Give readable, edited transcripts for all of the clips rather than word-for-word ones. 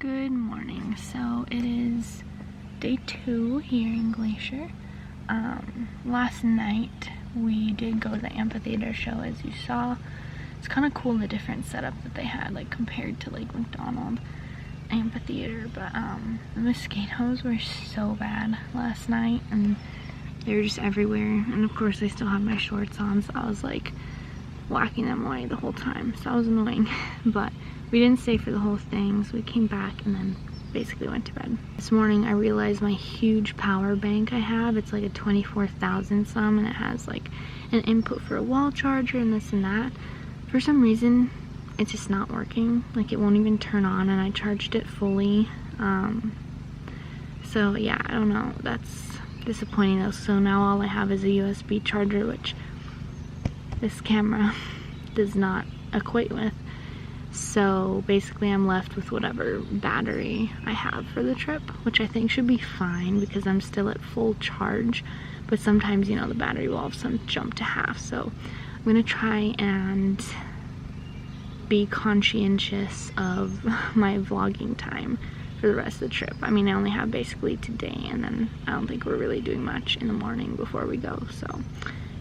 Good morning. So it is day 2 here in Glacier. Last night we did go to the amphitheater show, as you saw. It's kind of cool, the different setup that they had, like compared to Lake McDonald amphitheater, but the mosquitoes were so bad last night and they were just everywhere, and of course I still had my shorts on, so I was like whacking them away the whole time, so that was annoying. But we didn't stay for the whole thing, so we came back and then basically went to bed. This morning I realized my huge power bank I have, it's like a 24,000 some, and it has like an input for a wall charger and this and that. For some reason it's just not working, like it won't even turn on, and I charged it fully. So yeah, I don't know, that's disappointing though. So now all I have is a USB charger, which this camera does not equate with. So basically I'm left with whatever battery I have for the trip, which I think should be fine because I'm still at full charge, but sometimes, you know, the battery will all of a sudden jump to half. So I'm gonna try and be conscientious of my vlogging time for the rest of the trip. I mean, I only have basically today, and then I don't think we're really doing much in the morning before we go, so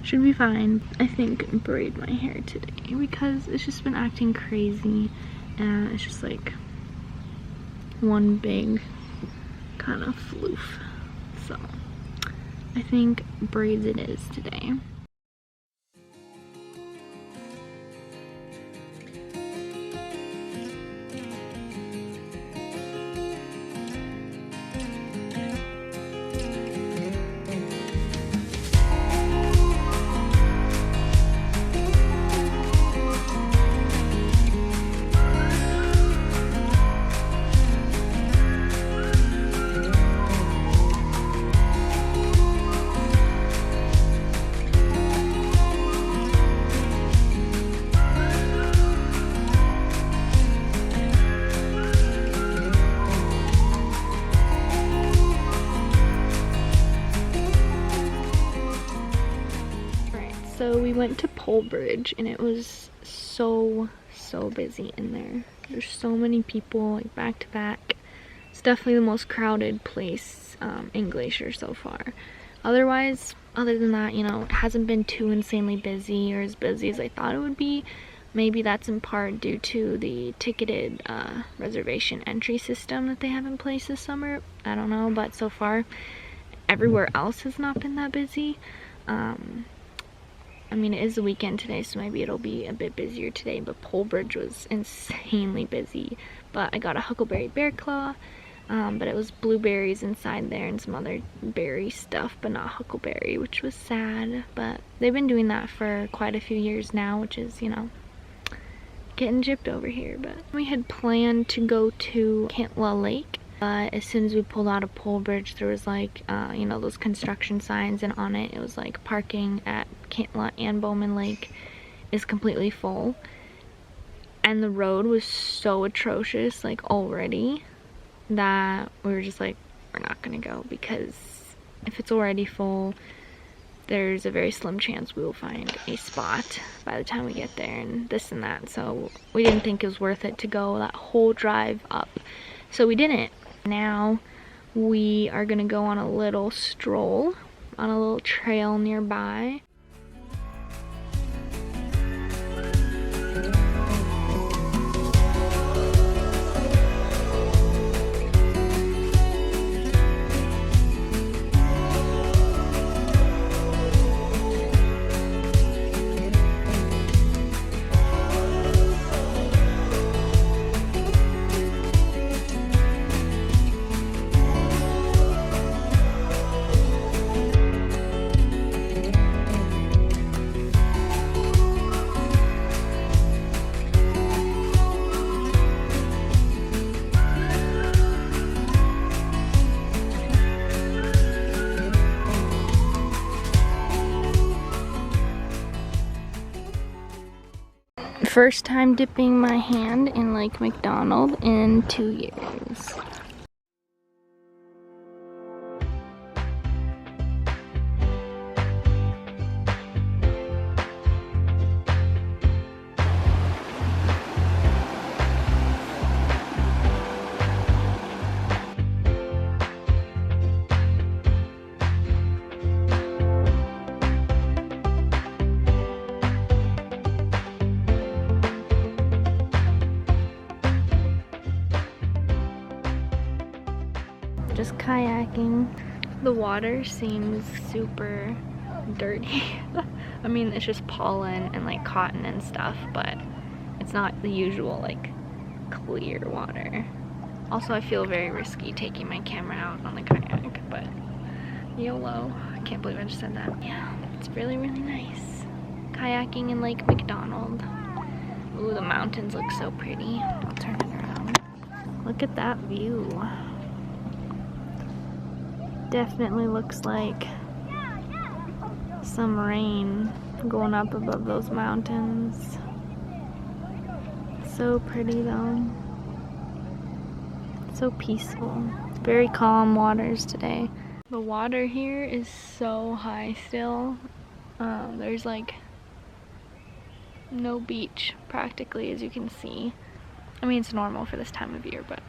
should be fine. I think braid my hair today because it's just been acting crazy, and it's just like one big kind of floof. So I think braids it is today. So we went to Polebridge and it was so busy in there. There's so many people, like back to back. It's definitely the most crowded place in Glacier so far. Otherwise, other than that, you know, it hasn't been too insanely busy or as busy as I thought it would be. Maybe that's in part due to the ticketed reservation entry system that they have in place this summer. I don't know, but so far everywhere else has not been that busy. I mean, it is the weekend today, so maybe it'll be a bit busier today, but Polebridge was insanely busy. But I got a huckleberry bear claw, but it was blueberries inside there and some other berry stuff, but not huckleberry, which was sad. But they've been doing that for quite a few years now, which is, you know, getting gypped over here. But we had planned to go to Cantla Lake. As soon as we pulled out of Polebridge, there was like, you know, those construction signs, and on it, it was like parking at Cantla and Bowman Lake is completely full. And the road was so atrocious, like already, that we were just like, we're not gonna go, because if it's already full, there's a very slim chance we will find a spot by the time we get there and this and that. So we didn't think it was worth it to go that whole drive up. So we didn't. Now we are gonna go on a little stroll on a little trail nearby. First time dipping my hand in Lake McDonald in 2 years. just kayaking. The water seems super dirty. I mean, it's just pollen and like cotton and stuff, but it's not the usual like clear water. Also, I feel very risky taking my camera out on the kayak, but YOLO. I can't believe I just said that. Yeah, it's really, really nice. Kayaking in Lake McDonald. Ooh, the mountains look so pretty. I'll turn it around. Look at that view. Definitely looks like some rain going up above those mountains. So pretty though. So peaceful. Very calm waters today. The water here is so high still. There's like no beach practically, as you can see. I mean, it's normal for this time of year, but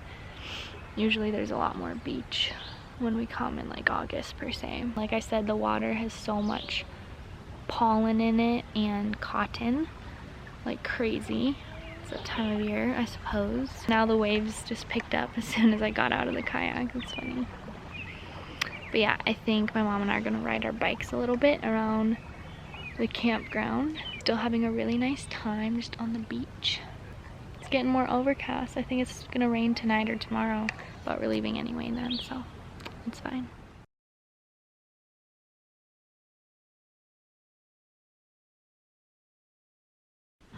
usually there's a lot more beach when we come in like August per se. Like I said, the water has so much pollen in it and cotton, like crazy. It's that time of year, I suppose. Now the waves just picked up as soon as I got out of the kayak. It's funny. But yeah, I think my mom and I are gonna ride our bikes a little bit around the campground. Still having a really nice time just on the beach. It's getting more overcast. I think it's gonna rain tonight or tomorrow, but we're leaving anyway then, so it's fine.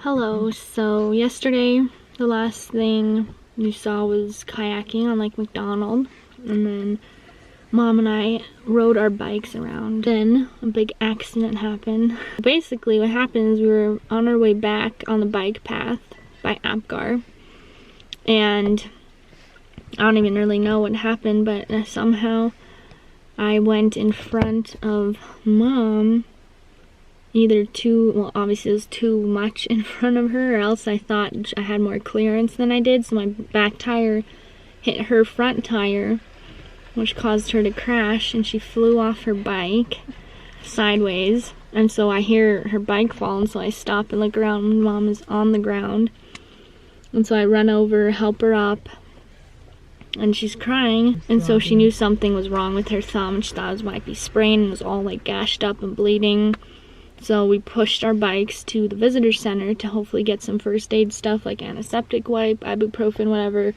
Hello, so yesterday the last thing you saw was kayaking on Lake McDonald, and then Mom and I rode our bikes around. Then a big accident happened. Basically what happened is we were on our way back on the bike path by Apgar, and I don't even really know what happened, but somehow I went in front of Mom, either well, obviously it was too much in front of her, or else I thought I had more clearance than I did, so my back tire hit her front tire, which caused her to crash, and she flew off her bike sideways. And so I hear her bike fall, and so I stop and look around, and Mom is on the ground. And so I run over, help her up, and she's crying. And so she knew something was wrong with her thumb. She thought it might be sprained, and it was all like gashed up and bleeding. So we pushed our bikes to the visitor center to hopefully get some first aid stuff like antiseptic wipe, ibuprofen, whatever.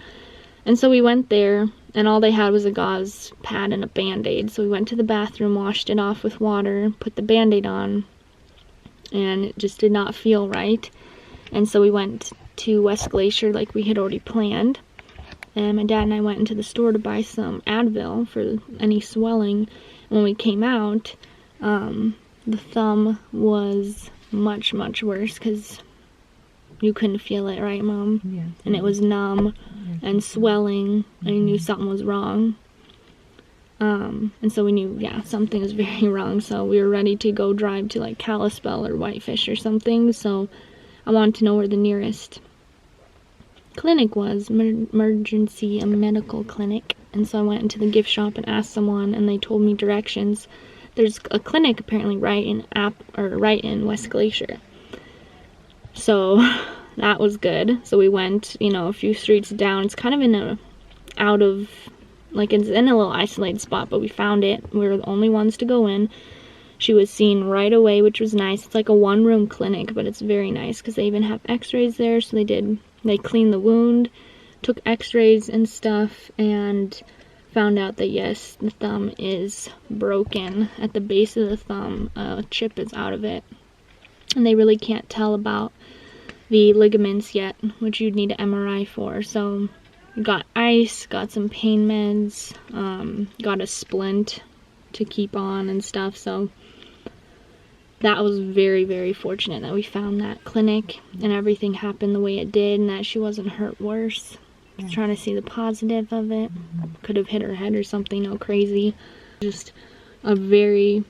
And so we went there, and all they had was a gauze pad and a band-aid. So we went to the bathroom, washed it off with water, put the band-aid on, and it just did not feel right. And so we went to West Glacier like we had already planned. And my dad and I went into the store to buy some Advil for any swelling. And when we came out, the thumb was much, much worse because you couldn't feel it, right, Mom? Yeah. And it was numb and swelling, and you knew something was wrong. And so we knew, yeah, something was very wrong. So we were ready to go drive to like Kalispell or Whitefish or something. So I wanted to know where the nearest clinic was, emergency medical clinic. And so I went into the gift shop and asked someone, and they told me directions. There's a clinic apparently right in West Glacier. So that was good. So we went, you know, a few streets down. It's kind of in it's in a little isolated spot, but we found it. We were the only ones to go in. She was seen right away, which was nice. It's like a one-room clinic, but it's very nice because they even have x-rays there. So they cleaned the wound, took x-rays and stuff, and found out that yes, the thumb is broken at the base of the thumb. A chip is out of it, and they really can't tell about the ligaments yet, which you'd need an MRI for. So got ice, got some pain meds, got a splint to keep on and stuff. So that was very, very fortunate that we found that clinic and everything happened the way it did, and that she wasn't hurt worse. Just trying to see the positive of it. Could have hit her head or something, no crazy. Just a very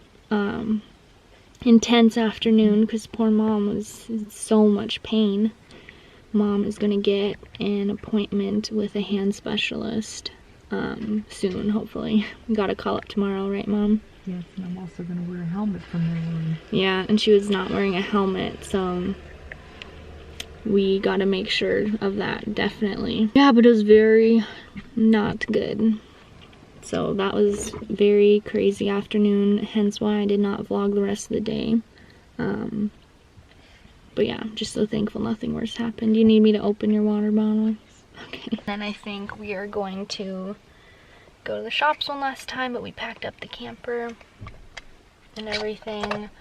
intense afternoon because poor Mom was in so much pain. Mom is gonna get an appointment with a hand specialist soon, hopefully. We gotta call up tomorrow, right, Mom? Yes, and I'm also gonna wear a helmet from there on. Yeah, and she was not wearing a helmet, so we gotta make sure of that, definitely. Yeah, but it was very not good. So that was very crazy afternoon, hence why I did not vlog the rest of the day. But yeah, I'm just so thankful nothing worse happened. You need me to open your water bottle? Okay. Then I think we are going to go to the shops one last time, but we packed up the camper and everything.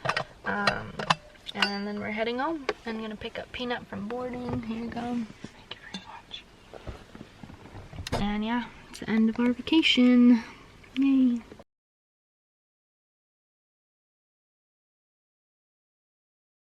And then we're heading home. I'm gonna pick up Peanut from boarding. Here you go. Thank you very much. And yeah, it's the end of our vacation. Yay.